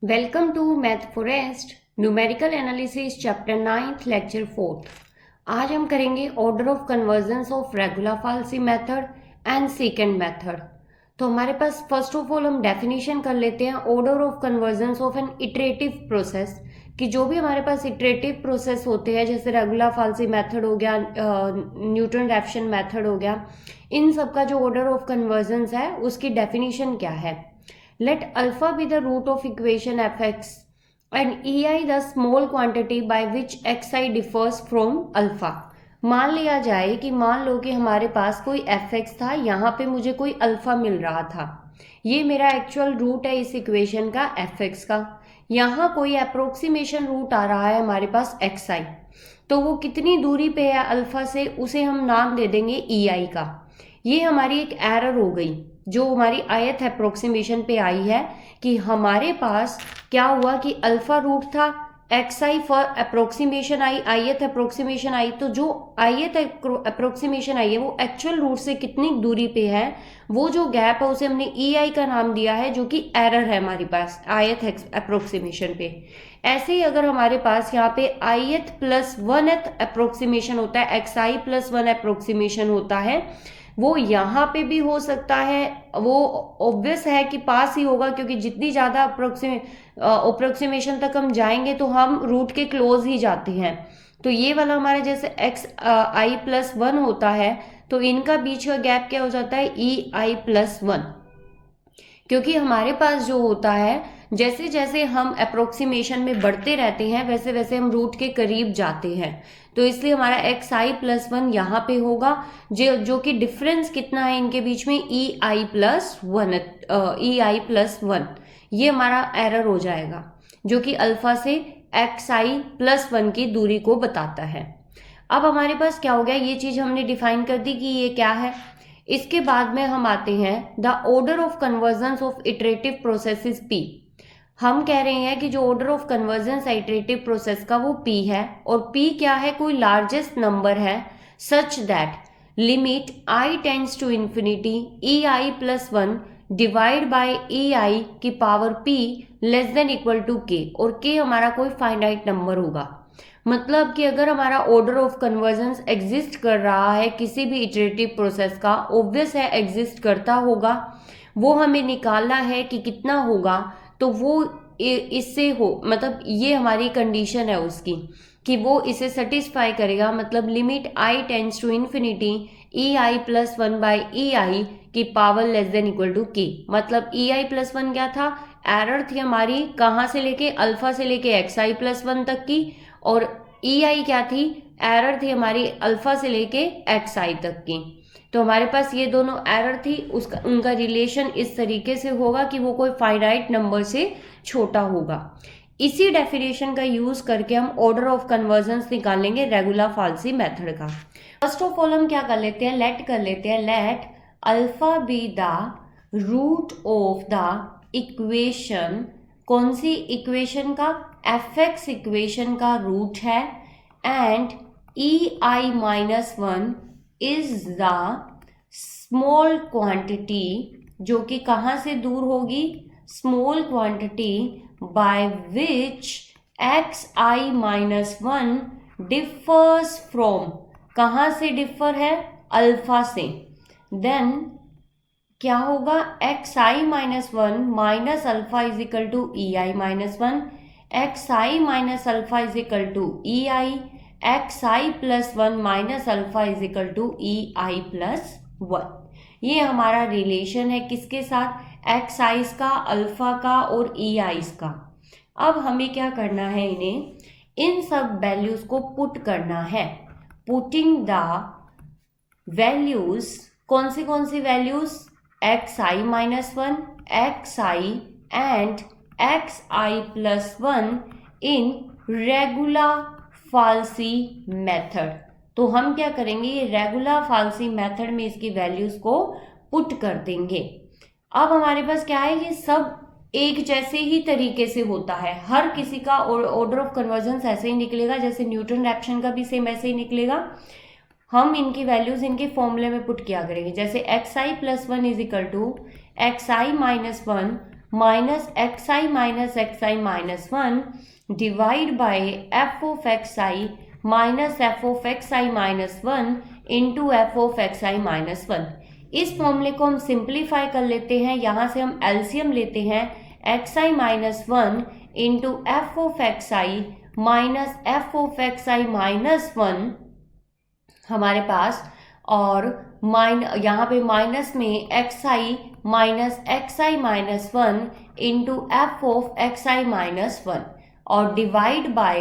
Welcome to math forest numerical analysis chapter 9th lecture 4th। आज हम करेंगे order of convergence of regular falsi method and secant method. तो हमारे पास first of all हम definition कर लेते हैं order of convergence of an iterative process कि जो भी हमारे पास इटरेटिव प्रोसेस होते हैं जैसे रेगुलर फाल्सी मेथड हो गया, न्यूटन रैप्सन मेथड हो गया, इन सब का जो ऑर्डर ऑफ कन्वर्जेंस है उसकी डेफिनेशन क्या है। Let alpha be the root of equation fx and ei the small quantity by which xi differs from alpha। मान लिया जाए कि मान लो कि हमारे पास कोई fx था, यहाँ पे मुझे कोई अल्फा मिल रहा था, ये मेरा एक्चुअल रूट है इस इक्वेशन का fx का। यहाँ कोई अप्रोक्सीमेशन रूट आ रहा है हमारे पास xi, तो वो कितनी दूरी पे है अल्फा से उसे हम नाम दे देंगे ei का। ये हमारी एक एरर हो गई जो हमारी ith अप्रोक्सीमेशन पे आई है कि हमारे पास क्या हुआ कि अल्फा रूट था, xi for approximation i, ith approximation i, तो जो ith अप्रोक्सीमेशन आई है वो एक्चुअल रूट से कितनी दूरी पे है, वो जो गैप है उसे हमने ei का नाम दिया है, जो कि एरर है हमारे पास ith अप्रोक्सीमेशन पे। ऐसे ही अगर हमारे पास यहाँ पे ith प्लस 1th अप्रोक्सीमेशन होता है, xi प्लस 1 अप्रोक्सीमेशन होता है, वो यहाँ पे भी हो सकता है। वो ऑब्वियस है कि पास ही होगा क्योंकि जितनी ज़्यादा अप्रोक्सीमेशन तक हम जाएंगे तो हम रूट के क्लोज ही जाते हैं। तो ये वाला हमारे जैसे एक्स आई प्लस 1 होता है, तो इनका बीच का गैप क्या हो जाता है, ई आई प्लस 1। क्योंकि हमारे पास जो होता है जैसे जैसे हम अप्रोक्सीमेशन में बढ़ते रहते हैं वैसे वैसे हम रूट के करीब जाते हैं, तो इसलिए हमारा एक्स आई प्लस 1 यहाँ पे होगा, जो कि डिफरेंस कितना है इनके बीच में, ई आई प्लस 1, ये हमारा एरर हो जाएगा जो कि अल्फा से एक्स आई प्लस 1 की दूरी को बताता है। अब हमारे पास क्या हो गया, ये चीज हमने डिफाइन कर दी कि ये क्या है। इसके बाद में हम आते हैं the order of convergence of iterative process is P. हम कह रहे हैं कि जो order of convergence iterative process का वो p है, और p क्या है, कोई लार्जेस्ट नंबर है such that limit i tends to infinity e i plus 1 divide by e i की power p less than equal to k, और k हमारा कोई फाइनाइट नंबर होगा। मतलब कि अगर हमारा ऑर्डर ऑफ कन्वर्जेंस एग्जिस्ट कर रहा है किसी भी इटरेटिव प्रोसेस का, ऑब्वियस है एग्जिस्ट करता होगा, वो हमें निकालना है कि कितना होगा, तो वो इससे हो, मतलब ये हमारी कंडीशन है उसकी कि वो इसे सेटिस्फाई करेगा। मतलब limit i tends to infinity e i plus 1 by e i की power less than equal to k। मतलब e i प्लस 1 क्या था, एरर थी हमारी कहाँ से लेके, अल्फा से लेके x i प्लस 1 तक की, और e i क्या थी, एरर थी हमारी अल्फा से लेके x i तक की। तो हमारे पास ये दोनों एरर थी, उसका उनका रिलेशन इस तरीके से होगा कि वो कोई फाइनाइट नंबर से छोटा होगा। इसी डेफिनेशन का यूज करके हम ऑर्डर ऑफ कन्वर्जेंस निकालेंगे रेगुलर फाल्सी मेथड का। फर्स्ट ऑफ ऑल हम क्या कर लेते हैं, लेट कर लेते हैं, let alpha be the root of the equation. कौन सी इक्वेशन का, fx इक्वेशन का रूट है, and E I minus 1 is the small quantity, जो कि कहाँ से दूर होगी, small quantity by which X I minus 1 differs from, कहाँ से डिफर है, अल्फा से। देन क्या होगा, X I minus 1 minus alpha is equal to E I minus 1, x I minus alpha is equal to E I, X I plus 1 minus alpha is equal to E I plus 1। ये हमारा relation है किसके साथ, x eyes का, alpha का और ई eyes का। अब हमें क्या करना है, इन्हें इन सब वैल्यूज को पुट करना है। पुटिंग द वैल्यूज, कौन सी values, x I minus 1, x i and x I plus 1 in regular falsi method. तो हम क्या करेंगे, ये रेगुलर फाल्सी मेथड में इसकी वैल्यूज को पुट कर देंगे। अब हमारे पास क्या है, ये सब एक जैसे ही तरीके से होता है, हर किसी का ऑर्डर ऑफ कन्वर्जेंस ऐसे ही निकलेगा, जैसे न्यूटन रैप्सन का भी सेम ऐसे ही निकलेगा। हम इनकी वैल्यूज इनके फॉर्मूले में पुट किया करेंगे, जैसे X I plus 1 is equal to x I minus 1 minus x I minus one divide by F of x I minus F of x I minus one into F of x I minus one. इस फॉर्मूले को हम simplify कर लेते हैं। यहाँ से हम एलसीएम लेते हैं x I minus one into F of x I minus F of x I minus one हमारे पास, और यहाँ पे माइनस में x I minus one into F of x I minus one और divide by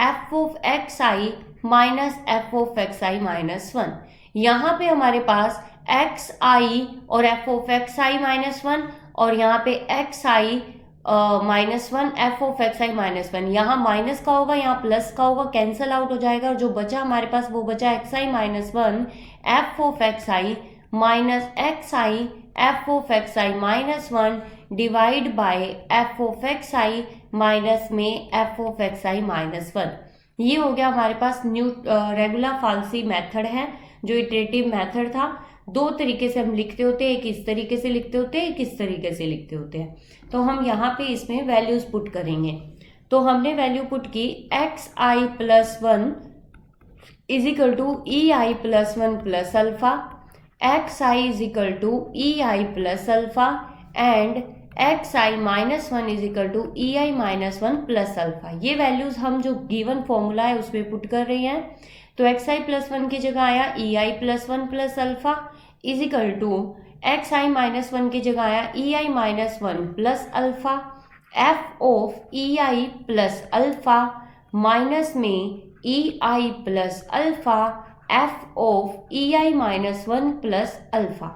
F of x I minus F of x I minus one. यहाँ पे हमारे पास एक्स आई और f of x I minus one और यहाँ पे x I minus one F of x I minus one. यहाँ minus का होगा, यहाँ प्लस का होगा, कैंसिल आउट हो जाएगा और जो बचा हमारे पास वो बचा x I minus one F of x I minus x i f of x I minus one divide by F of x I minus में F of x I minus one. ये हो गया हमारे पास न्यू रेगुलर फाल्सी मेथड है, जो iterative method था। दो तरीके से हम लिखते होते हैं, एक इस तरीके से लिखते होते हैं, एक इस तरीके से लिखते होते हैं। तो हम यहाँ पे इसमें वैल्यूज पुट करेंगे। तो हमने वैल्यू पुट की X I plus one is equal to E I plus one plus alpha, X I is equal to E I plus alpha and x I minus one is equal to E I minus one plus alpha. ये values हम जो given formula है उसमें put कर रहे हैं। तो x आई plus one की जगह आया e I plus one plus alpha is equal to x I minus one की जगह आया e I minus one plus alpha f of E I plus alpha minus में ई आई plus alpha f of E I minus one plus alpha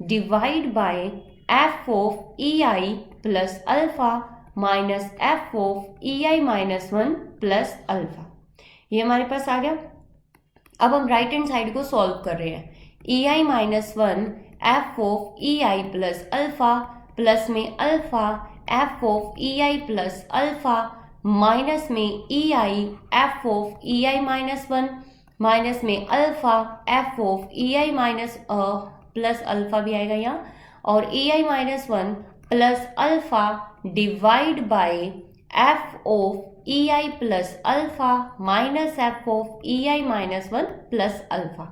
divide by F of E I plus alpha minus F of E I minus one plus alpha. ये हमारे पास आ गया। अब हम right hand side को solve कर रहे हैं। ई आई minus one F of E I plus alpha plus में alpha f of E I plus alpha minus में ई आई f of E I minus one minus में alpha f of E I minus plus alpha भी आएगा यहाँ, और e I minus one plus alpha divide by F of E I plus alpha minus F of E I minus one plus alpha.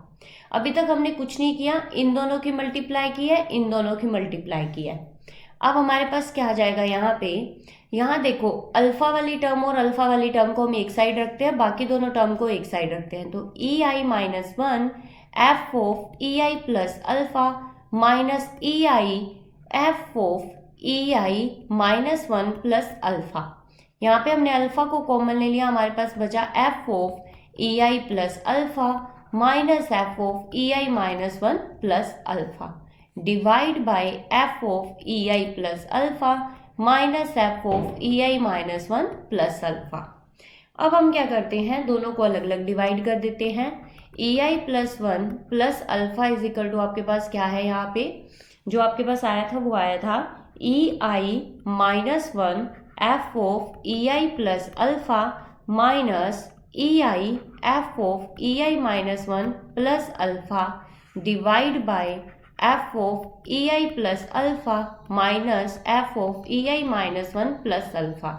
अभी तक हमने कुछ नहीं किया, इन दोनों की मल्टीप्लाई की है, इन दोनों की मल्टीप्लाई की है। अब हमारे पास क्या आ जाएगा यहाँ पे, यहाँ देखो अल्फा वाली टर्म और अल्फा वाली टर्म को हम एक साइड रखते हैं, बाकी दोनों टर्म को एक साइड रखते हैं। तो ई आई minus one F of E I plus alpha minus e I f of E I minus one plus alpha. यहाँ पे हमने अल्फा को कॉमन ले लिया, हमारे पास बचा F of E I plus alpha minus F of E I minus one plus alpha divide by F of E I plus alpha minus F of E I minus one plus alpha. अब हम क्या करते हैं, दोनों को अलग अलग divide कर देते हैं। ई आई plus one plus alpha is equal to आपके पास क्या है, यहाँ पे जो आपके पास आया था वो आया था e I minus one F of E I plus alpha minus e I f of E I minus one plus alpha divide by F of E I plus alpha minus F of E I minus one plus alpha,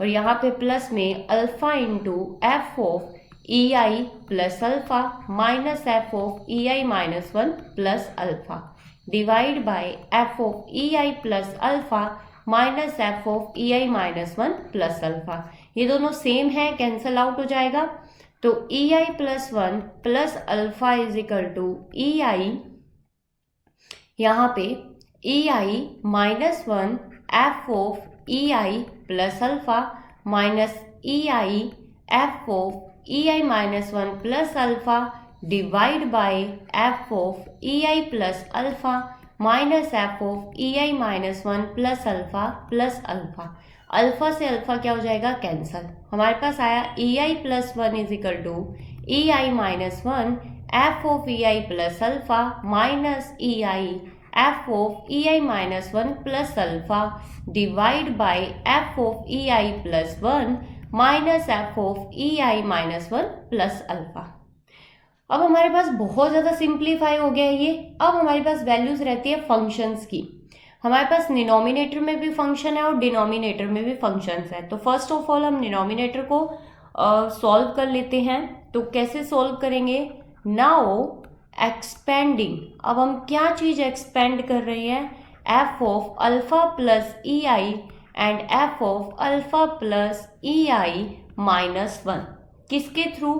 और यहाँ पे plus में alpha into F of E I plus alpha minus F of E I minus one plus alpha divide by F of E I plus alpha minus F of E I minus one plus alpha. ये दोनों same है, cancel out हो जाएगा। तो ई आई plus one plus alpha is equal to E i, यहाँ पे ई आई minus one F of E I plus alpha minus e I f of E I minus one plus alpha divide by F of E I plus alpha minus F of E I minus one plus alpha plus alpha. Alpha से alpha क्या हो जाएगा, cancel. हमारे पास आया e I plus one is equal to E I minus one F of E I plus alpha minus e I f of E I minus one plus alpha divide by F of E I plus one minus F of E I minus one plus alpha. अब हमारे पास बहुत ज़्यादा simplify हो गया है ये। अब हमारे पास वैल्यूज रहती है फंक्शंस की। हमारे पास डिनोमिनेटर में भी फंक्शन है और डिनोमिनेटर में भी फंक्शंस है। तो फर्स्ट ऑफ ऑल हम डिनोमिनेटर को सॉल्व कर लेते हैं। तो कैसे सॉल्व करेंगे? नाउ एक्सपेंडिंग, अब हम क्या चीज एक्सपेंड कर रहे हैं? F of alpha plus E I and F of alpha plus E I minus one. किसके थ्रू?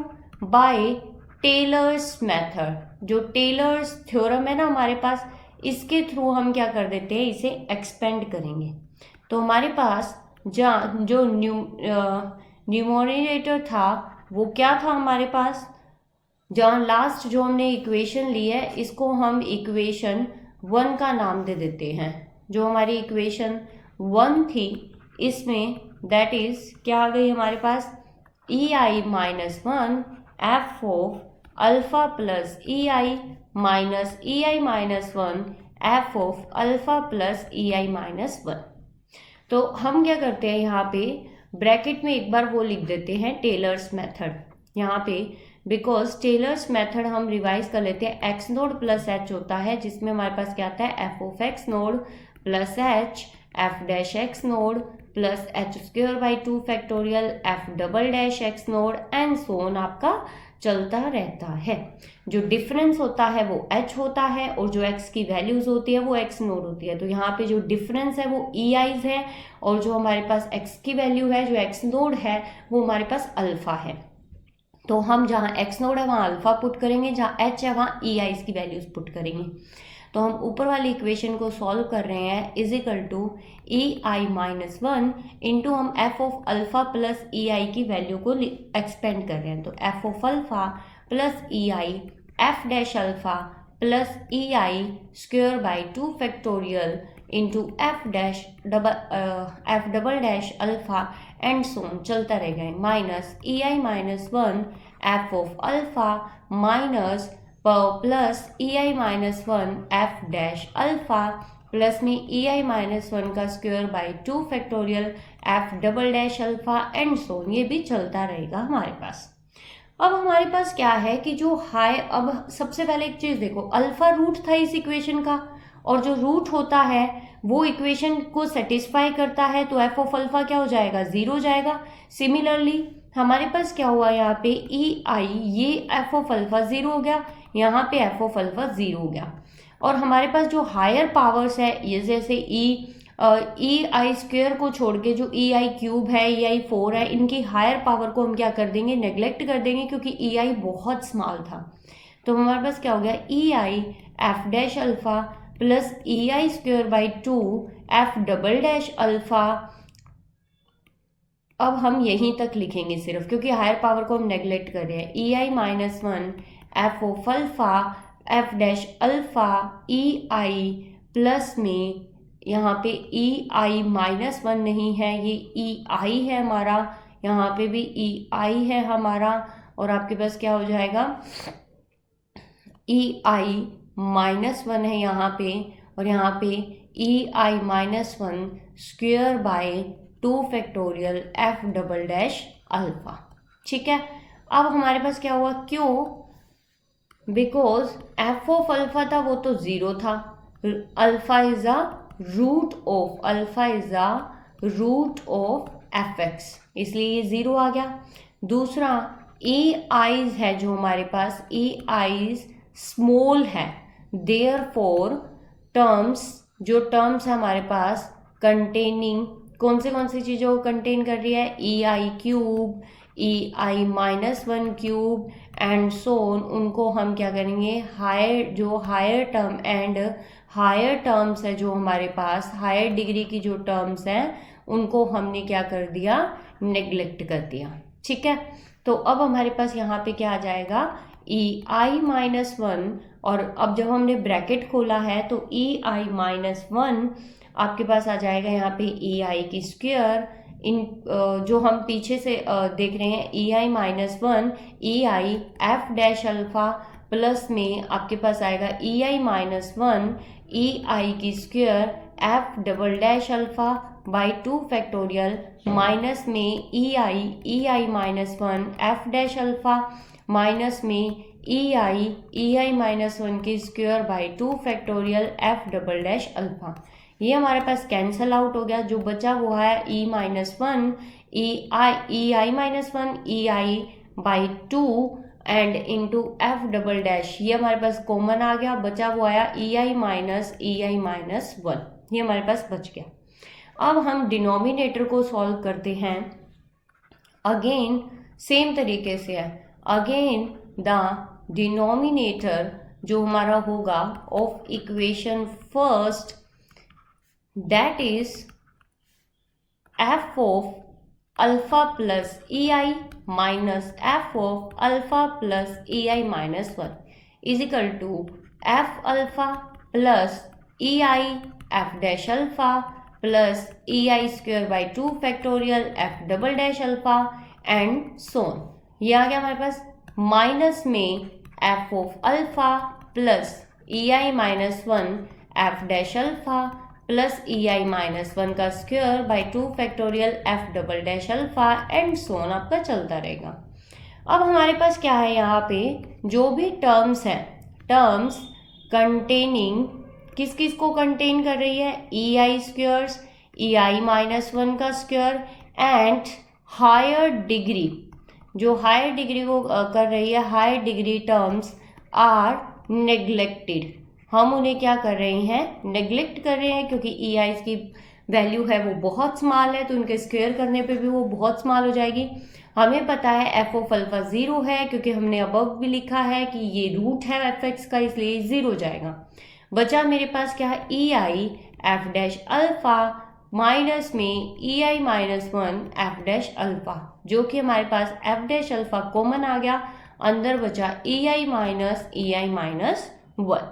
By Taylor's method. जो टेलर्स थ्योरम है ना हमारे पास, इसके थ्रू हम क्या कर देते हैं, इसे एक्सपेंड करेंगे। तो हमारे पास जो न्यूमरेटर था वो क्या था हमारे पास? जहाँ लास्ट जो हमने इक्वेशन ली है इसको हम इक्वेशन 1 का नाम दे देते हैं। जो हमारी इक्वेशन 1 थी इसमें दैट इज क्या आ गई हमारे पास? E I minus one F of alpha plus E I minus e I minus one F of alpha plus E I minus one. तो हम क्या करते हैं, यहाँ पे ब्रैकेट में एक बार वो लिख देते हैं टेलर्स मेथड यहाँ पे, बिकॉज टेलर्स मेथड हम रिवाइज कर लेते हैं। एक्स नोड प्लस एच होता है जिसमें हमारे पास क्या आता है? F of x node plus H F dash x node plus H square by 2 factorial F double dash x node and so on आपका चलता रहता है। जो डिफरेंस होता है वो h होता है और जो x की वैल्यूज होती है वो x नोड होती है। तो यहाँ पे जो डिफरेंस है वो ई आईज है और जो हमारे पास x की वैल्यू है जो x नोड है वो हमारे पास अल्फा है। तो हम जहाँ x नोड है वहाँ अल्फा पुट करेंगे, जहाँ h है वहाँ ई आईज की वैल्यूज पुट करेंगे। तो हम ऊपर वाली इक्वेशन को सॉल्व कर रहे हैं is equal to E I minus one into हम एफ ऑफ अल्फा प्लस ई आई की वैल्यू को एक्सपेंड कर रहे हैं। तो f of alpha plus E I F dash alpha plus E i square by 2 factorial into F double dash alpha and so on चलता रहेगा minus e I minus one F of alpha minus plus E I minus one F dash alpha plus में ई आई minus one का square by 2 factorial F double dash alpha and so on, ये भी चलता रहेगा हमारे पास। अब हमारे पास क्या है कि जो हाई, अब सबसे पहले एक चीज देखो, अल्फा रूट था इस इक्वेशन का और जो रूट होता है वो इक्वेशन को सेटिस्फाई करता है तो एफ ऑफ अल्फा क्या हो जाएगा? 0 हो जाएगा। सिमिलरली हमारे पास क्या हुआ यहाँ पे ई आई, ये एफ ऑफ अल्फा 0 हो गया, यहाँ पे एफ ऑफ अल्फा 0 हो गया। और हमारे पास जो हायर पावर्स है ये जैसे ई आई स्क्वेयर को छोड़ के जो ई आई क्यूब है, ई आई 4 है, इनकी हायर पावर को हम क्या कर देंगे? नेग्लेक्ट कर देंगे क्योंकि ई आई बहुत स्मॉल था। तो हमारे पास क्या हो गया? E I F dash alpha plus E I square by 2 F double dash alpha. अब हम यहीं तक लिखेंगे सिर्फ क्योंकि हायर पावर को हम नेग्लेक्ट कर रहे हैं। ई आई minus one F of alpha F dash alpha E I plus में यहाँ पे ई आई माइनस वन नहीं है, ये ई आई है हमारा, यहाँ पे भी ई आई है हमारा और आपके पास क्या हो जाएगा? ई आई माइनस वन है यहाँ पे और यहाँ पे ई आई minus one square by 2 factorial F double dash alpha. ठीक है, अब हमारे पास क्या हुआ? क्यों? बिकॉज एफ ऑफ अल्फा था वो तो 0 था, alpha is a root of F X, इसलिए ये 0 आ गया। दूसरा ई आईज है जो हमारे पास, ई आईज स्मॉल है, देयरफॉर टर्म्स, जो टर्म्स है हमारे पास कंटेनिंग कौन सी चीज़ों को कंटेन कर रही है? E I cube, E I minus one cube and so on, उनको हम क्या करेंगे? Higher term and higher terms है जो हमारे पास, हायर डिग्री की जो टर्म्स हैं उनको हमने क्या कर दिया? नेग्लेक्ट कर दिया। ठीक है, तो अब हमारे पास यहाँ पे क्या आ जाएगा? ई आई माइनस वन, और अब जब हमने ब्रैकेट खोला है तो ई आई माइनस वन आपके पास आ जाएगा यहाँ पे ई आई की स्क्वायर, इन जो हम पीछे से देख रहे हैं ई आई minus one E I F dash alpha plus में आपके पास आएगा ई आई माइनस वन ई आई की square F double dash alpha by 2 factorial minus में ई आई minus one F dash alpha minus में ई आई माइनस वन की square by 2 factorial F double dash alpha. ये हमारे पास cancel out हो गया, जो बचा वो है e minus one E I minus one E I by two and into F double dash, ये हमारे पास कॉमन आ गया, बचा वो आया ई आई माइनस वन, ये हमारे पास बच गया। अब हम डिनोमिनेटर को सॉल्व करते हैं। अगेन सेम तरीके से है, अगेन द डिनोमिनेटर जो हमारा होगा of equation first, that is F of alpha plus E I minus F of alpha plus E I minus one is equal to F alpha plus E I F dash alpha plus E I square by two factorial F double dash alpha and so on. ये आ गया हमारे पास minus में F of alpha plus E I minus one F dash alpha plus E I minus one का square by two factorial F double dash alpha and so on आपका चलता रहेगा। अब हमारे पास क्या है, यहाँ पे जो भी टर्म्स हैं, टर्म्स कंटेनिंग किस किस को कंटेन कर रही है, E I squares, E I minus one का स्क्वेयर एंड हायर डिग्री, जो हायर डिग्री को कर रही है, higher degree terms are neglected, हम उन्हें क्या कर रहे हैं, नेग्लेक्ट कर रहे हैं, क्योंकि ई आई की वैल्यू है वो बहुत स्मॉल है, तो उनके स्क्वेयर करने पे भी वो बहुत स्मॉल हो जाएगी। हमें पता है एफ ऑफ अल्फा जीरो है, क्योंकि हमने अबव भी लिखा है कि ये रूट है एफ एक्स का, इसलिए जीरो हो जाएगा। बचा मेरे पास क्या है, E I F dash alpha minus में ई आई minus one F dash alpha, जो कि हमारे पास एफ डैश अल्फा कॉमन आ गया, अंदर बचा ई आई माइनस वन।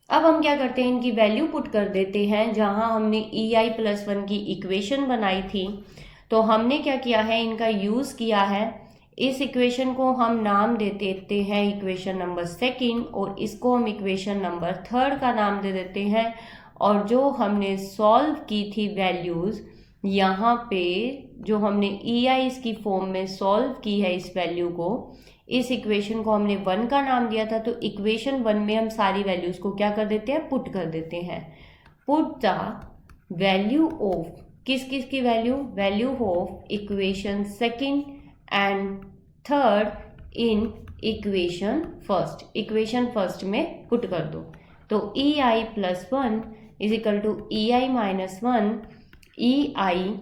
अब हम क्या करते हैं, इनकी वैल्यू पुट कर देते हैं, जहां हमने ई आई प्लस वन की इक्वेशन बनाई थी, तो हमने क्या किया है, इनका यूज़ किया है। इस इक्वेशन को हम नाम दे देते हैं इक्वेशन नंबर सेकंड, और इसको हम इक्वेशन नंबर थर्ड का नाम दे देते हैं। और जो हमने सॉल्व की थी वैल्यूज़, यहाँ पे जो हमने ई आई इसकी फॉर्म में सॉल्व की है इस वैल्यू को, इस इक्वेशन को हमने वन का नाम दिया था, तो इक्वेशन वन में हम सारी वैल्यूज़ को क्या कर देते हैं, पुट कर देते हैं। पुट द वैल्यू ऑफ किस किस की value of equation second and third in equation first में पुट कर दो। तो ई आई plus one is equal to E I minus one E I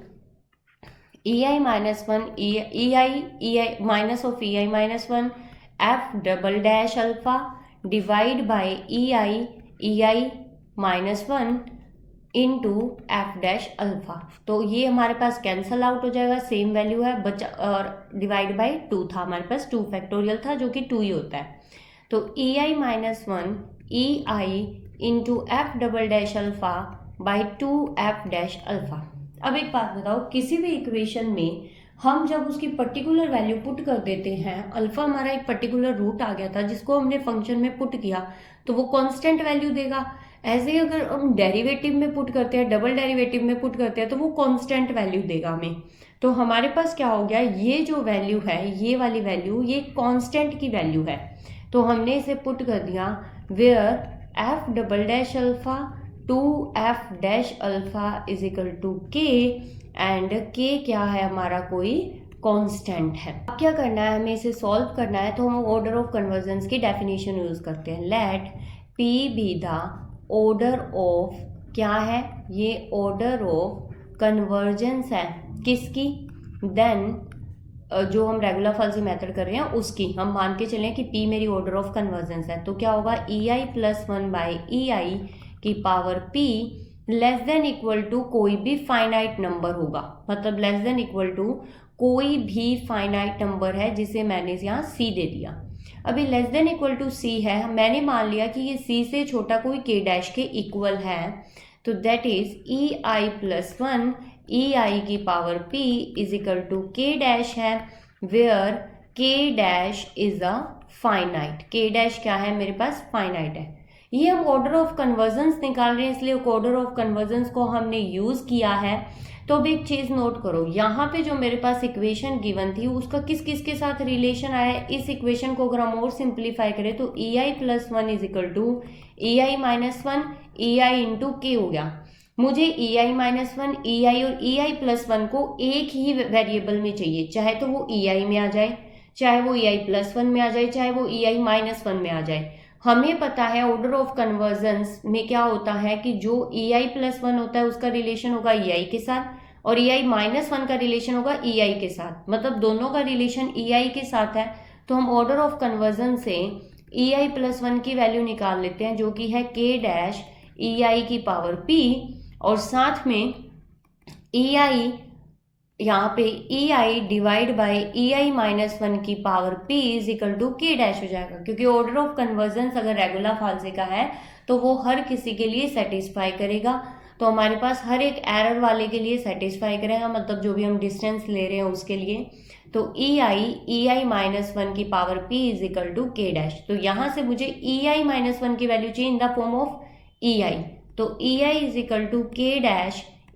minus one E I minus of E I minus one F double dash alpha divide by E I minus one into F dash alpha. तो ये हमारे पास cancel out हो जाएगा, same value है, बचा और divide by two था, हमारे पास टू फैक्टोरियल था जो कि टू ही होता है। तो ई आई minus one E I into F double dash alpha by two F dash alpha. अब एक बात बताओ, किसी भी इक्वेशन में हम जब उसकी पर्टिकुलर वैल्यू पुट कर देते हैं, अल्फा हमारा एक पर्टिकुलर रूट आ गया था जिसको हमने फंक्शन में पुट किया, तो वो कांस्टेंट वैल्यू देगा। ऐसे ही अगर हम डेरिवेटिव में पुट करते हैं, डबल डेरिवेटिव में पुट करते हैं, तो वो कांस्टेंट वैल्यू देगा हमें। तो हमारे पास क्या हो गया, ये जो वैल्यू है, ये वाली वैल्यू, ये कांस्टेंट की वैल्यू है, तो हमने इसे पुट कर दिया where F double dash alpha to F dash alpha is equal to K, and K क्या है हमारा, कोई कांस्टेंट है। अब क्या करना है, हमें इसे सॉल्व करना है, तो हम ऑर्डर ऑफ कन्वर्जेंस की डेफिनेशन यूज करते हैं। Let P be the order of, क्या है ये, ऑर्डर ऑफ कन्वर्जेंस है किसकी, देन जो हम रेगुलर फॉल्सी मेथड कर रहे हैं उसकी, हम मान के चलें कि P मेरी ऑर्डर ऑफ कन्वर्जेंस है, तो क्या होगा, E I plus one by E आई की power P less than equal to कोई भी फाइनाइट नंबर होगा, मतलब लेस देन इक्वल टू कोई भी फाइनाइट नंबर है जिसे मैंने यहाँ C दे दिया। अभी less than equal to C है, मैंने मान लिया कि ये C से छोटा कोई K डैश के इक्वल है, तो that is E I plus one E आई की power P is equal to K dash है, where K dash is a finite. K dash क्या है, मेरे पास फाइनाइट है। ये हम ऑर्डर ऑफ कन्वर्जेंस निकाल रहे हैं, इसलिए ऑर्डर ऑफ कन्वर्जेंस को हमने यूज किया है। तो अब एक चीज नोट करो, यहाँ पे जो मेरे पास इक्वेशन गिवन थी उसका किस किस के साथ रिलेशन आया है। इस इक्वेशन को अगर हम और सिंप्लीफाई करें तो ई आई plus one is equal to E I minus one E I into के हो गया। मुझे ei-1, ei और ei+1 को एक ही वेरिएबल में चाहिए, चाहे तो वो ei में आ जाए, चाहे वो ei+1 में आ जाए, चाहे वो ei-1 में आ जाए। हमें पता है ऑर्डर ऑफ कन्वर्जेंस में क्या होता है कि जो ei+1 होता है उसका रिलेशन होगा ei के साथ और ei-1 का रिलेशन होगा ei के साथ, मतलब दोनों का रिलेशन ei के साथ है। तो हम ऑर्डर ऑफ कन्वर्जन से ei+1 की वैल्यू निकाल लेते हैं जो कि है k' ei की पावर p और साथ में ei यहाँ पे ei डिवाइड बाय ei-1 की power p is equal to k' हो जाएगा, क्योंकि ऑर्डर ऑफ कन्वर्जेंस अगर रेगुलर फाल्से का है तो वो हर किसी के लिए सेटिस्फाई करेगा। तो हमारे पास हर एक एरर वाले के लिए सेटिस्फाई करेगा, मतलब जो भी हम डिस्टेंस ले रहे हैं उसके लिए। तो ei-1 की power p is equal to k'। तो यहाँ से मुझे ei-1 की वैल्यू चाहिए in the form of ei। तो ei is equal to k'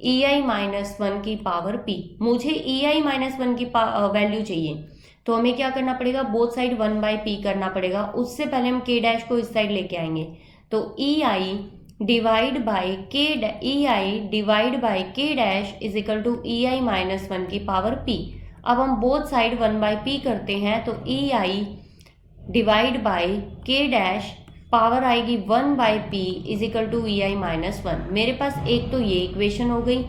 ei-1 की पावर p। मुझे ei-1 की वैल्यू चाहिए तो हमें क्या करना पड़ेगा, बोथ साइड 1/p करना पड़ेगा। उससे पहले हम k' को इस साइड लेके आएंगे। तो ei divide by k' is equal to ei-1 की पावर p। अब हम बोथ साइड 1/p करते हैं तो ei divide by k' power आएगी 1/p is equal to ei-1। मेरे पास एक तो ये इक्वेशन हो गई,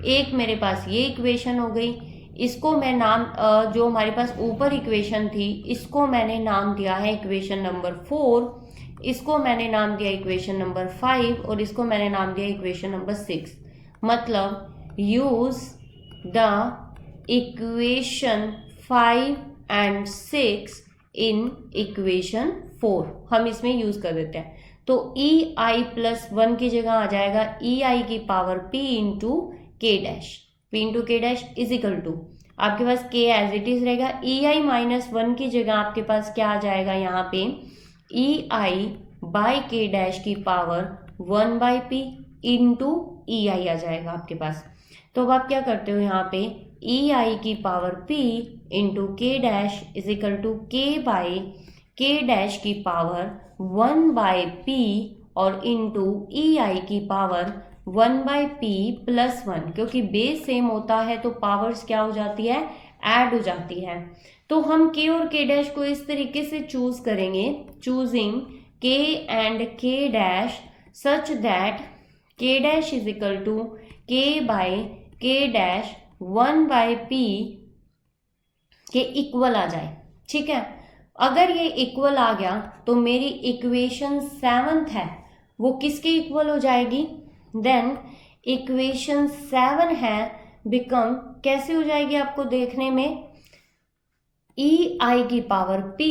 एक मेरे पास ये इक्वेशन हो गई। इसको मैं नाम जो हमारे पास ऊपर इक्वेशन थी इसको मैंने नाम दिया है इक्वेशन नंबर 4, इसको मैंने नाम दिया इक्वेशन नंबर 5 और इसको मैंने नाम दिया इक्वेशन नंबर 6। मतलब use the equation 5 and 6 in equation 4 हम इसमें यूज कर देते हैं। तो ei+1 की जगह आ जाएगा ei की power p into k' is equal to आपके पास k एज इट इज रहेगा। ei-1 की जगह आपके पास क्या आ जाएगा, यहाँ पे ei बाय k' की पावर 1/p इंटू ei आ जाएगा आपके पास। तो अब आप क्या करते हो, यहाँ पे ei की power p into k' is equal to k/k' की पावर 1/p और इंटू ei की पावर 1/p+1, क्योंकि बेस सेम होता है तो पावर्स क्या हो जाती है, ऐड हो जाती है। तो हम k और k' को इस तरीके से चूज करेंगे, choosing k and k' such that k' is equal to k/k' 1/p के इक्वल आ जाए। ठीक है, अगर ये इक्वल आ गया तो मेरी इक्वेशन 7 है वो किसके इक्वल हो जाएगी, देन इक्वेशन 7 है बिकम कैसे हो जाएगी आपको देखने में, ei की power p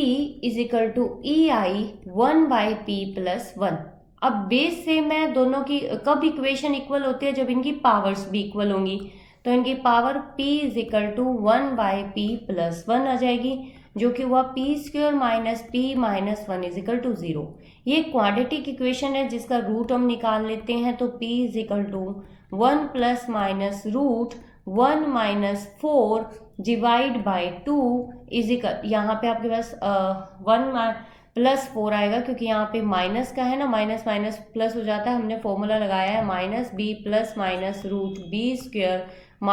is equal to ei 1/p+1। अब बेस से मैं दोनों की कब इक्वेशन इक्वल होती है, जब इनकी पावर्स भी इक्वल होंगी। तो इनकी power p is equal to 1/p+1 आ जाएगी, जो कि हुआ p² minus p-1 is equal to 0। ये क्वाड्रेटिक इक्वेशन है जिसका रूट हम निकाल लेते हैं। तो p is equal to 1 + -√1 - 4 divide by 2 is equal, यहाँ पे आपके पास 1 + 4 आएगा क्योंकि यहाँ पे माइनस का है ना, माइनस माइनस प्लस हो जाता है। हमने फॉर्मूला लगाया है -b + -√b² -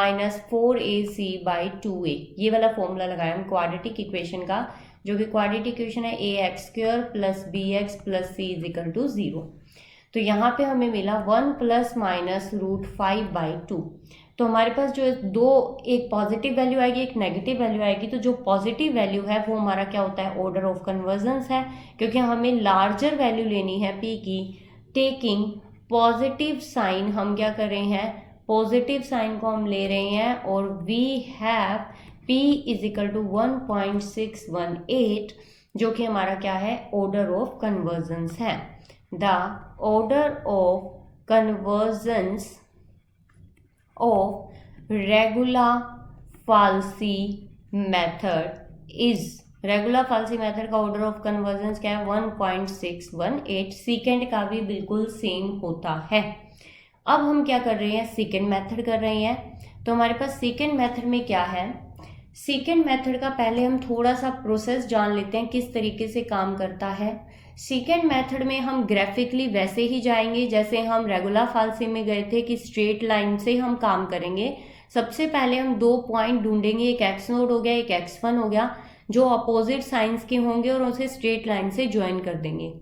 4ac/2a, ये वाला फॉर्मूला लगाया हम क्वाड्रेटिक इक्वेशन का, जो कि क्वाड्रेटिक इक्वेशन है ax² + bx + c is equal to 0। तो यहाँ पे हमें मिला 1 ± √5/2। तो हमारे पास जो दो, एक पॉजिटिव वैल्यू आएगी एक नेगेटिव वैल्यू आएगी। तो जो पॉजिटिव वैल्यू है वो हमारा क्या होता है, ऑर्डर ऑफ कन्वर्जेंस है, क्योंकि हमें लार्जर वैल्यू लेनी है p की। टेकिंग पॉजिटिव साइन, हम क्या कर रहे हैं, पॉजिटिव साइन को हम ले रहे हैं और we have p is equal to 1.618, जो कि हमारा क्या है, ऑर्डर ऑफ कन्वर्जेंस है। The order of convergence of regular falsi method is, regular falsi method का ऑर्डर ऑफ कन्वर्जेंस क्या है, 1.618। सेकेंड का भी बिल्कुल सेम होता है। अब हम क्या कर रहे हैं, सेकेंड मेथड कर रहे हैं। तो हमारे पास सेकेंड मेथड में क्या है, सेकेंड मेथड का पहले हम थोड़ा सा प्रोसेस जान लेते हैं किस तरीके से काम करता है। सेकेंड मेथड में हम ग्राफिकली वैसे ही जाएंगे जैसे हम रेगुलर फाल्सी में गए थे कि स्ट्रेट लाइन से हम काम करेंगे। सबसे पहले हम 2 पॉइंट ढूंढेंगे, एक एक्स नोड हो गया, एक x1 हो गया, जो अपोजिट साइंस के होंगे और उसे स्ट्रेट लाइन से ज्वाइन कर देंगे।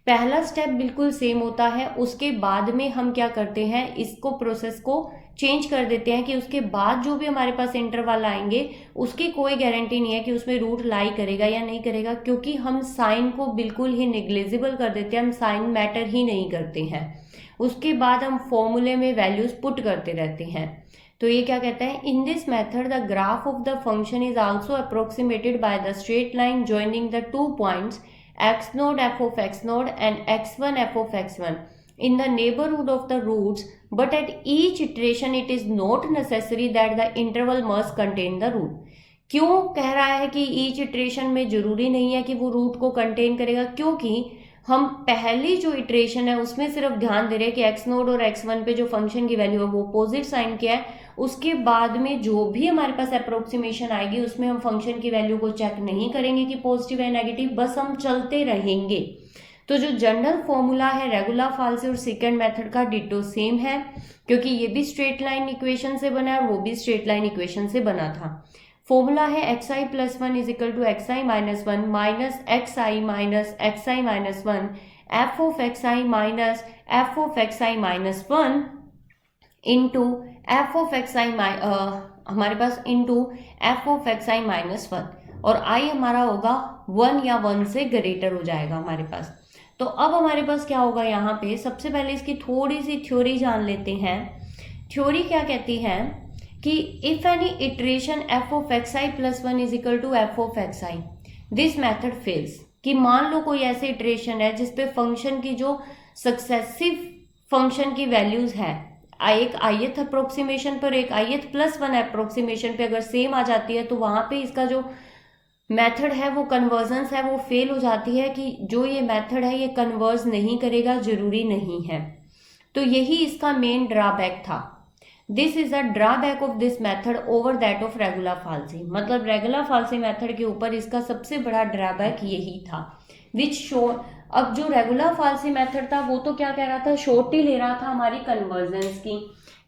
पहला स्टेप बिल्कुल सेम होता है। उसके बाद में हम क्या करते हैं, इसको प्रोसेस को चेंज कर देते हैं कि उसके बाद जो भी हमारे पास इंटरवल आएंगे उसकी कोई गारंटी नहीं है कि उसमें रूट लाई करेगा या नहीं करेगा, क्योंकि हम साइन को बिल्कुल ही निग्लेजिबल कर देते हैं, हम साइन मैटर ही नहीं करते हैं। उसके बाद हम फॉर्मूले में वैल्यूज पुट करते रहते हैं। तो ये क्या कहता है, in this method the graph of the function is also approximated by the straight line joining the 2 points x node f of x node and x1 f of x1 in the neighborhood of the roots, but at each iteration it is not necessary that the interval must contain the root। क्यों कह रहा है कि each iteration में जरूरी नहीं है कि वो रूट को कंटेन करेगा, क्योंकि हम पहली जो इटरेशन है उसमें सिर्फ ध्यान दे रहे हैं कि एक्स नोड और x1 पे जो फंक्शन की वैल्यू है वो अपोजिट साइन क्या है। उसके बाद में जो भी हमारे पास अप्रोक्सीमेशन आएगी उसमें हम फंक्शन की वैल्यू को चेक नहीं करेंगे कि पॉजिटिव है नेगेटिव, बस हम चलते रहेंगे। तो जो जनरल फॉर्मूला है रेगुलर फाल्सी और सेकंड मेथड का डिटो सेम है, क्योंकि ये भी स्ट्रेट लाइन इक्वेशन से बना है और वो भी स्ट्रेट लाइन इक्वेशन से बना था। फॉर्मूला है xi + 1 = xi - 1 - xi - 1 f of xi minus f of xi - 1 into f of xi हमारे पास इंटू f of xi - 1, और i हमारा होगा 1 या 1 से ग्रेटर हो जाएगा हमारे पास। तो अब हमारे पास क्या होगा, यहाँ पे सबसे पहले इसकी थोड़ी सी थ्योरी जान लेते हैं। थ्योरी क्या कहती है कि if any iteration f of xi + 1 = f of xi this method fails, कि मान लो कोई ऐसे इटरेशन है जिसपे फंक्शन की जो सक्सेसिव फंक्शन की वैल्यूज है एक ith अप्रोक्सीमेशन पर एक ith + 1 अप्रोक्सीमेशन पे अगर सेम आ जाती है तो वहां पे इसका जो मेथड है वो कन्वर्जेंस है वो फेल हो जाती है, कि जो ये मेथड है ये कन्वर्ज नहीं करेगा, जरूरी नहीं है। तो यही इसका मेन ड्रॉबैक था। This is a drawback of this method over that of regular falsi, मतलब रेगुलर फाल्सी मेथड के ऊपर इसका सबसे बड़ा ड्रॉबैक यही था। विच शो, अब जो रेगुलर फाल्सी मेथड था वो तो क्या कह रहा था, शॉर्ट ही ले रहा था हमारी कन्वर्जेंस की,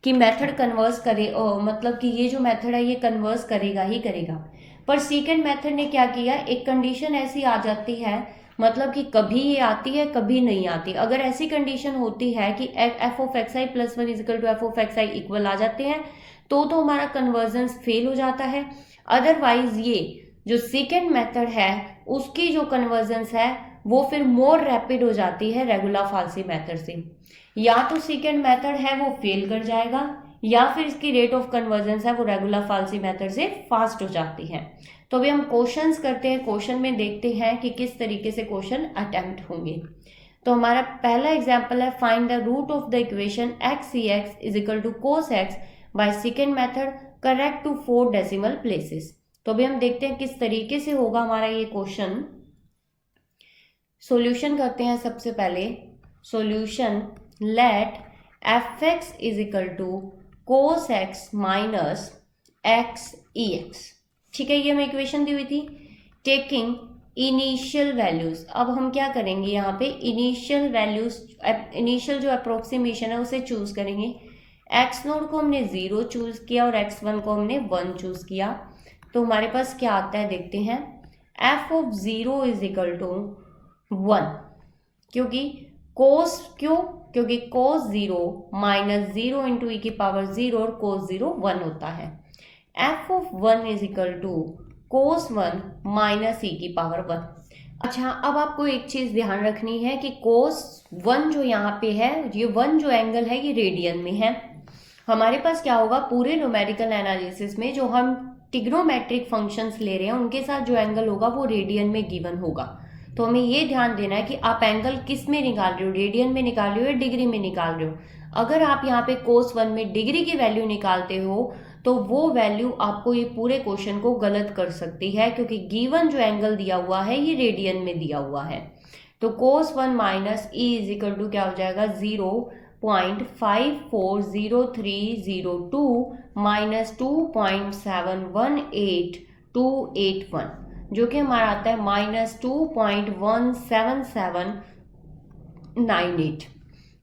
कि मेथड कन्वर्स करे, मतलब कि ये जो मेथड है ये कन्वर्स करेगा ही करेगा। पर सेकंड मेथड ने क्या किया, एक कंडीशन ऐसी आ जाती है, मतलब कि कभी ये आती है कभी नहीं आती। अगर ऐसी कंडीशन होती है कि f of xi + 1 = f of xi equal आ जाते हैं तो हमारा कन्वर्जेंस फेल हो जाता है। अदरवाइज ये जो सेकंड मेथड है उसकी जो कन्वर्जेंस है वो फिर मोर रैपिड हो जाती है रेगुलर फाल्सी मेथड से। या तो सेकंड मेथड है वो फेल कर जाएगा, या फिर इसकी रेट ऑफ कन्वर्जेंस है वो रेगुलर फाल्सी मेथड से फास्ट हो जाती है। तो अभी हम क्वेश्चंस करते हैं, क्वेश्चन में देखते हैं कि किस तरीके से क्वेश्चन अटेम्प्ट होंगे। तो हमारा पहला एग्जांपल है, find the root of the equation x = cos x by secant method correct to 4 decimal places. तो अभी हम देखते हैं किस तरीके से होगा हमारा ये क्वेश्चन। सॉल्यूशन करते हैं सबसे पहले। Solution, let f(x) = cos x minus x ex। ठीक है, ये हमें इक्वेशन दी हुई थी। टेकिंग इनिशियल वैल्यूज, अब हम क्या करेंगे यहाँ पे इनिशियल वैल्यूज, इनिशियल जो अप्रोक्सीमेशन है उसे चूज करेंगे। एक्स नोड को हमने 0 चूज किया और x1 को हमने 1 चूज किया। तो हमारे पास क्या आता है देखते हैं। f of 0 = 1, क्योंकि क्योंकि cos 0 - 0 × e⁻0 और cos 0 1 होता है। f of 1 = cos 1 - e⁻1। अच्छा, अब आपको एक चीज ध्यान रखनी है कि cos 1 जो यहाँ पे है, ये 1 जो एंगल है ये रेडियन में है। हमारे पास क्या होगा, पूरे न्यूमेरिकल एनालिसिस में जो हम ट्रिग्नोमेट्रिक फंक्शंस ले रहे हैं उनके साथ जो एंगल होगा वो रेडियन में गिवन होगा। तो हमें ये ध्यान देना है कि आप एंगल किस में निकाल रहे हो, रेडियन में निकाल रहे हो या डिग्री में निकाल रहे हो। अगर आप यहाँ पे cos 1 में डिग्री की वैल्यू निकालते हो तो वो वैल्यू आपको ये पूरे क्वेश्चन को गलत कर सकती है, क्योंकि गिवन जो एंगल दिया हुआ है ये रेडियन में दिया हुआ है। तो cos 1 - e = क्या हो जाएगा, 0.540302 - 2.718281। जो कि हमारा आता है -2.17798।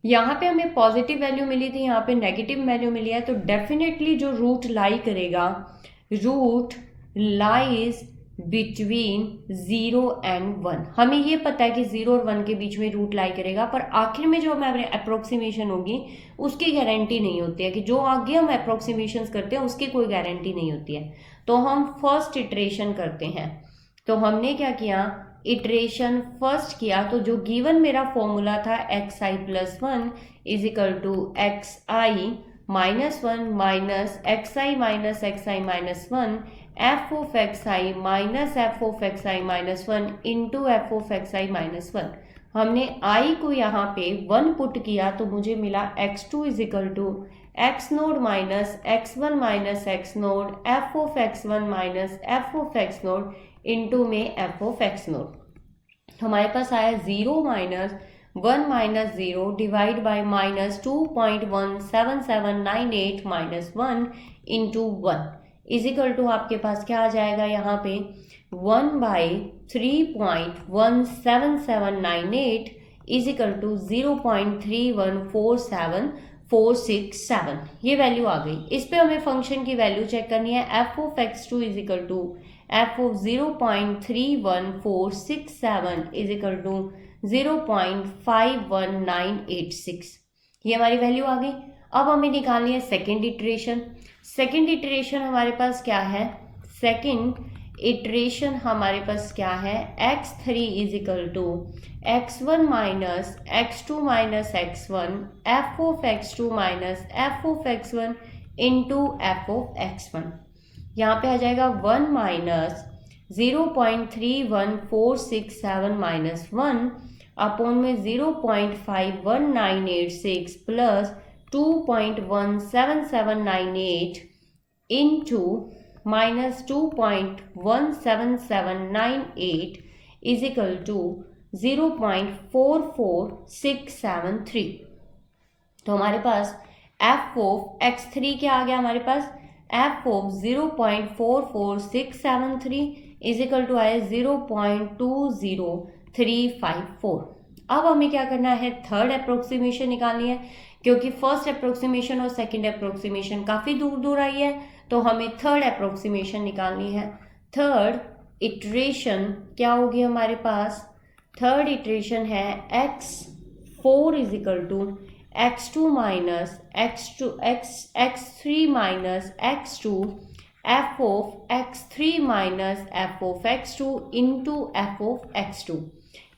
यहाँ पे हमें पॉजिटिव वैल्यू मिली थी, यहाँ पे नेगेटिव वैल्यू मिली है, तो डेफिनेटली जो रूट लाई करेगा, रूट लाइज बिटवीन 0 एंड 1। हमें ये पता है कि 0 और 1 के बीच में रूट लाई करेगा, पर आखिर में जो हमारे अप्रोक्सीमेशन होगी उसकी गारंटी नहीं होती है, कि जो आगे हम अप्रोक्सीमेशन करते हैं उसकी कोई गारंटी नहीं होती है। तो हम फर्स्ट इटरेशन करते हैं। तो हमने क्या किया, इटरेशन फर्स्ट किया, तो जो गिवन मेरा फॉर्मूला था xi plus 1 is equal to xi minus 1 minus xi minus xi minus 1 f of xi minus f of xi minus 1 into f of xi minus 1। हमने i को यहाँ पे 1 पुट किया, तो मुझे मिला x2 is equal to x node minus x1 minus x node f of x1 minus f of x node into में f of x node. हमारे पास आया 0 minus 1 minus 0 divide by minus 2.17798 minus 1 into 1 is equal to आपके पास क्या आ जाएगा यहाँ पे 1/3.17798 इज इक्वल टू 0.3147467। ये वैल्यू आ गई। इस पे हमें फंक्शन की वैल्यू चेक करनी है। f of x2 is equal to f of 0.31467 is equal to 0.51986। ये हमारी वैल्यू आ गई। अब हमें निकालनी है सेकेंड इटरेशन। सेकेंड इटरेशन हमारे पास क्या है, सेकेंड इटरेशन हमारे पास क्या है, x3 is equal to x1 minus x2 minus x1 f of x2 minus f of x1 into f of x1। यहाँ पे आ जाएगा 1 माइनस 0.31467 माइनस 1 अपॉन में 0.51986 plus 2.17798 into minus 2.17798 is equal to 0.44673। तो हमारे पास f ऑफ x3 क्या आ गया, हमारे पास f of 0.44673 is equal to आए 0.20354। अब हमें क्या करना है, थर्ड अप्रोक्सीमेशन निकालनी है, क्योंकि फर्स्ट अप्रोक्सीमेशन और सेकंड अप्रोक्सीमेशन काफ़ी दूर दूर आई है, तो हमें थर्ड अप्रोक्सीमेशन निकालनी है। थर्ड इटरेशन क्या होगी हमारे पास, थर्ड इटरेशन है x4 is equal to x2 minus x3 minus x2 f of x3 minus f of x2 into f of x2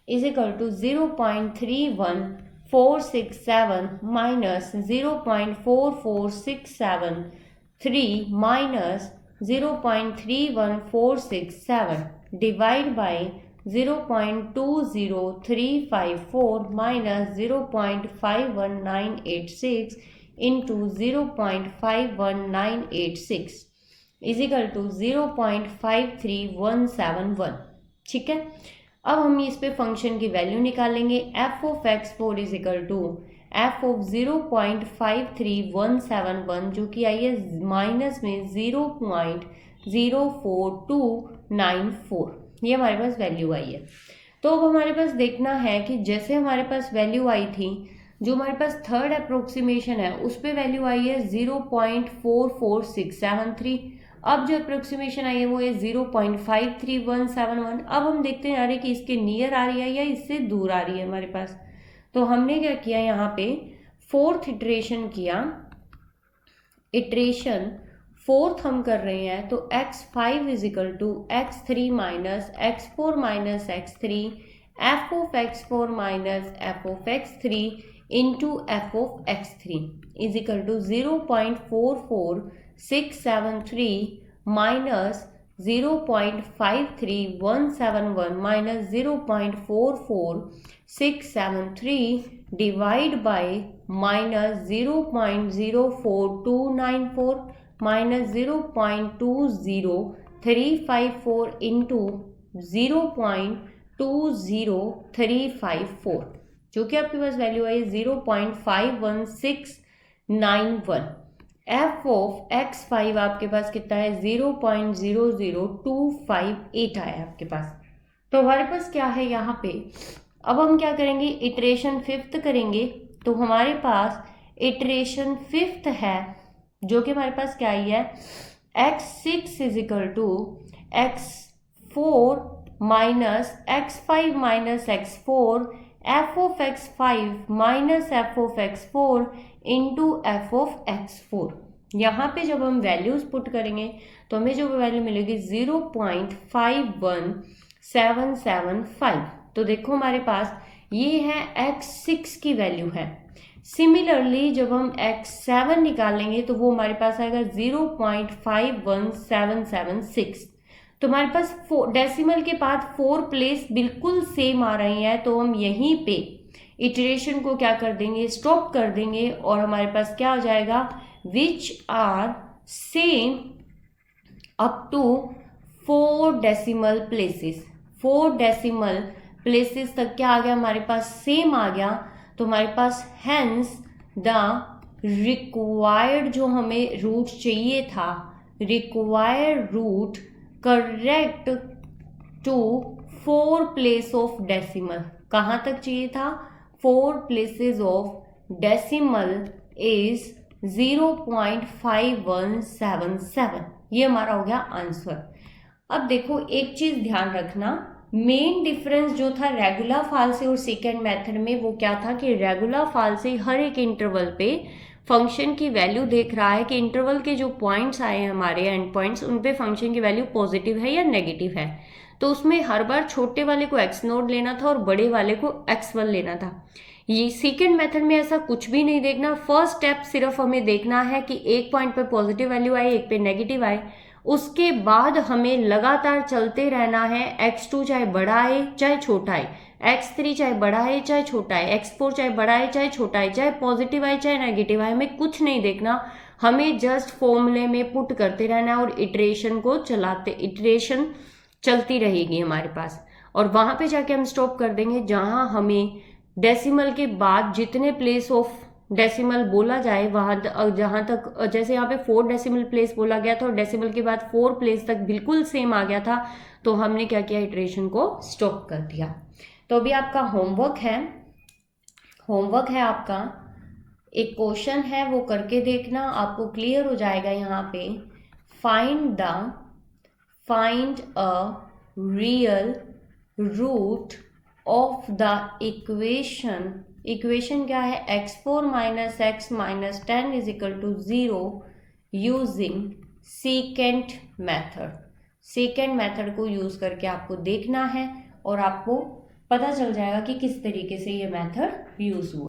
is equal to 0.31467 minus 0.44673 minus 0.31467 divide by 0.20354 minus 0.51986 into 0.51986 is equal to 0.53171। ठीक है, अब हम इस पे function की value निकालेंगे। f of x4 is equal to f of 0.53171 जो कि आई है माइनस में 0.04294। ये हमारे पास वैल्यू आई है। तो अब हमारे पास देखना है कि जैसे हमारे पास वैल्यू आई थी, जो हमारे पास थर्ड अप्रोक्सीमेशन है उस पे वैल्यू आई है 0.44673। अब जो अप्रोक्सीमेशन आई है वो है 0.53171। अब हम देखते हैं कि इसके नियर आ रही है या इससे दूर आ रही है हमारे पास। तो हमने क्या किया, यहाँ पे फोर्थ इटरेशन किया। इटरेशन फोर्थ हम कर रहे हैं, तो x5 is equal to x3 minus x4 minus x3 f of x4 minus f of x3 into f of x3 is equal to 0.44673 minus 0.53171 minus 0.44673 divide by minus 0.04294 minus 0.20354 into 0.20354 जो कि आपके पास value आई 0.51691। F of x5 आपके पास कितना है 0.00258 आया आपके पास। तो हमारे पास क्या है यहाँ पे, अब हम क्या करेंगे, इटरेशन फिफ्थ करेंगे। तो हमारे पास इटरेशन फिफ्थ है जो कि हमारे पास क्या आई है, x6 is equal to x4 minus x5 minus x4 f of x5 minus f of x4 into f of x4। यहाँ पे जब हम वैल्यूज पुट करेंगे तो हमें जो वैल्यू मिलेगी 0.51775। तो देखो हमारे पास ये है x6 की वैल्यू है। सिमिलरली जब हम x7 निकालेंगे तो वो हमारे पास आएगा 0.51776। तो हमारे पास डेसिमल के बाद 4 प्लेस बिल्कुल सेम आ रही हैं, तो हम यहीं पे इटरेशन को क्या कर देंगे, स्टॉप कर देंगे, और हमारे पास क्या हो जाएगा, which are same up to 4 decimal places. 4 decimal places तक क्या आ गया हमारे पास, सेम आ गया। तो हमारे पास हैंस द रिक्वायर्ड जो हमें रूट चाहिए था, required root correct to 4 place of decimal, कहाँ तक चाहिए था, 4 प्लेसेस ऑफ डेसिमल इज 0.5177। ये हमारा हो गया आंसर। अब देखो एक चीज ध्यान रखना, मेन डिफरेंस जो था रेगुलर फाल्से और सेकेंड मेथड में वो क्या था कि रेगुलर फाल्से हर एक इंटरवल पे फंक्शन की वैल्यू देख रहा है कि इंटरवल के जो पॉइंट्स आए हैं हमारे एंड पॉइंट्स, उन पे फंक्शन की वैल्यू पॉजिटिव है या नेगेटिव है। तो उसमें हर बार छोटे वाले को x0 लेना था और बड़े वाले को x1 लेना था। ये सेकेंड मेथड में ऐसा कुछ भी नहीं देखना। फर्स्ट स्टेप सिर्फ हमें देखना है कि एक पॉइंट पे पॉजिटिव वैल्यू आए, एक पे नेगेटिव आए, उसके बाद हमें लगातार चलते रहना है। x2 चाहे बड़ा आए चाहे छोटा आए, x3 चाहे बड़ा है चाहे छोटा है, x4 चाहे बड़ा है चाहे छोटा है, चाहे पॉजिटिव आए चाहे नेगेटिव आए, हमें कुछ नहीं देखना। हमें जस्ट फॉर्मूले में पुट करते रहना है और इटरेशन को चलाते, इटरेशन चलती रहेगी हमारे पास, और वहां पे जाके हम स्टॉप कर देंगे जहां हमें डेसिमल के बाद जितने प्लेस ऑफ डेसिमल बोला जाए वहां जहां तक, जैसे यहाँ पे 4 डेसिमल प्लेस बोला गया था और डेसिमल के बाद 4 प्लेस तक बिल्कुल सेम आ गया था, तो हमने क्या किया, इटरेशन को स्टॉप कर दिया। तो अभी आपका होमवर्क है आपका एक क्वेश्चन है, वो करके देखना, आपको क्लियर हो जाएगा। यहाँ पे find a real root of the equation क्या है, x4 minus x minus 10 is equal to 0 using second method को यूज करके आपको देखना है और आपको पता चल जाएगा कि किस तरीके से ये मेथड यूज हुआ।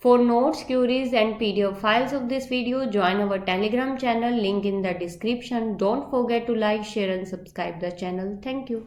For notes, queries and PDF files of this video, join our Telegram channel, link in the description. Don't forget to like, share and subscribe the channel. Thank you.